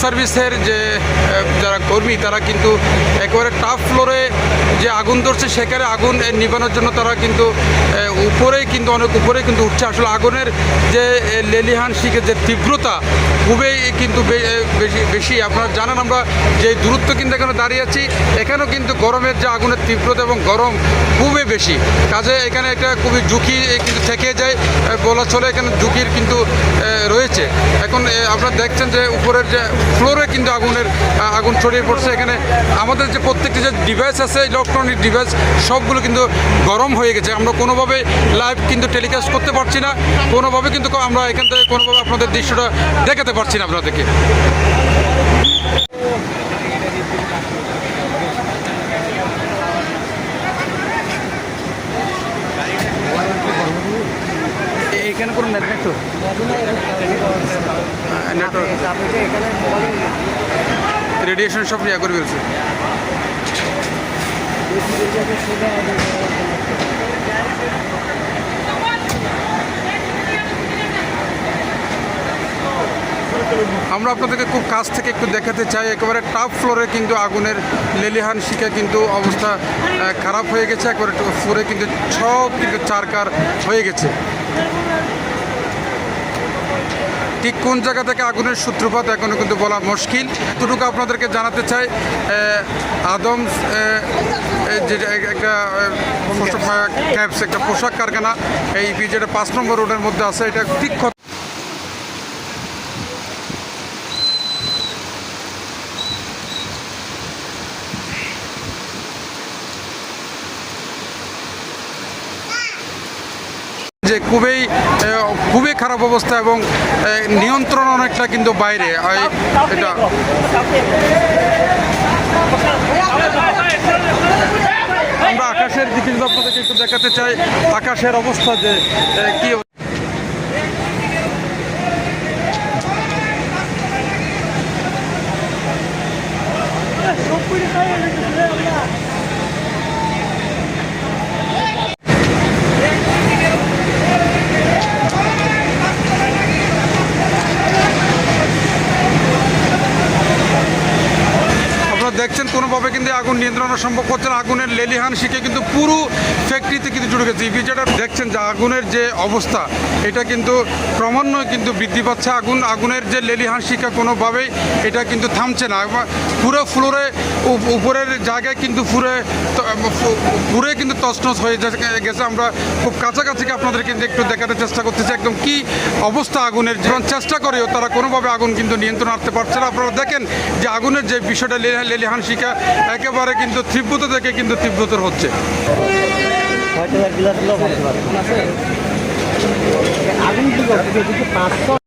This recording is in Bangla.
সার্ভিসের যে যারা কর্মী তারা কিন্তু একেবারে টাফ ফ্লোরে যে আগুন ধরছে সেখানে আগুন নিভানোর জন্য তারা কিন্তু উপরেই কিন্তু অনেক উপরেই কিন্তু উঠছে। আসলে আগুনের যে লেলিহান শিখে যে তীব্রতা খুবই কিন্তু বেশি। আপনারা জানেন আমরা যে দূরত্ব কিন্তু এখানে দাঁড়িয়ে আছি, এখানেও কিন্তু গরমের যে আগুনের তীব্রতা এবং গরম খুবই বেশি। কাজে এখানে একটা খুবই ঝুঁকি কিন্তু থেকে যায় বলা চলে, এখানে ঝুঁকির কিন্তু রয়েছে। এখন আপনারা দেখছেন যে উপরের যে ফ্লোরে কিন্তু আগুন ছড়িয়ে পড়ছে। এখানে আমাদের যে প্রত্যেকটি যে ডিভাইস আছে ইলেকট্রনিক ডিভাইস সবগুলো কিন্তু গরম হয়ে গেছে। আমরা কোনোভাবে লাইভ কিন্তু টেলিকাস্ট করতে পারছি না, কোনোভাবে কিন্তু আমরা এখান থেকে কোনোভাবে আপনাদের দৃশ্যটা দেখাতে পারছি না আপনাদেরকে। এখানে কোনো নেটওয়ার্ক রেডিয়েশন সব ইয়া করে ফেলছে। আমরা আপনাদেরকে খুব কাছ থেকে একটু দেখাতে চাই, একেবারে টাফ ফ্লোরে কিন্তু আগুনের লেলিহান শিখে কিন্তু অবস্থা খারাপ হয়ে গেছে। একেবারে ফ্লোরে কিন্তু সব কিন্তু চারকার হয়ে গেছে। ঠিক কোন জায়গা থেকে আগুনের সূত্রপাত এখনও কিন্তু বলা মুশকিল। এতটুকু আপনাদেরকে জানাতে চাই, আদমস যেটা একটা ক্যাবস একটা পোশাক কারখানা, এই যেটা 5 নম্বর রোডের মধ্যে আছে, এটা ঠিক যে খুবই খারাপ অবস্থা এবং নিয়ন্ত্রণ অনেকটা কিন্তু বাইরে। এটা আমরা আকাশের দিকে যদি আপনাদেরকে একটু দেখাতে চাই, আকাশের অবস্থা যে কি দেখছেন কোনোভাবে কিন্তু আগুন নিয়ন্ত্রণ সম্ভব হচ্ছে না। আগুনের লেলিহান শিখে কিন্তু পুরো ফ্যাক্টরিতে কিন্তু জুড়ে গেছে। এই যেটা দেখছেন যে আগুনের যে অবস্থা এটা কিন্তু ক্রমান্বয়ে কিন্তু বৃদ্ধি পাচ্ছে। আগুনের যে লেলিহান শিখা কোনোভাবেই এটা কিন্তু থামছে না। পুরো ফ্লোরে উপরের জায়গায় কিন্তু পুরে কিন্তু তছনছ হয়ে গেছে। আমরা খুব কাছাকাছি আপনাদের কিন্তু একটু দেখাতে চেষ্টা করতেছি একদম কি অবস্থা আগুনের। যখন চেষ্টা করেও তারা কোনোভাবে আগুন কিন্তু নিয়ন্ত্রণ আনতে পারছে না। আপনারা দেখেন যে আগুনের যে বিষয়টা লেলিহান শিখা একেবারে কিন্তু তীব্রতা থেকে কিন্তু তীব্রতর হচ্ছে। আগুন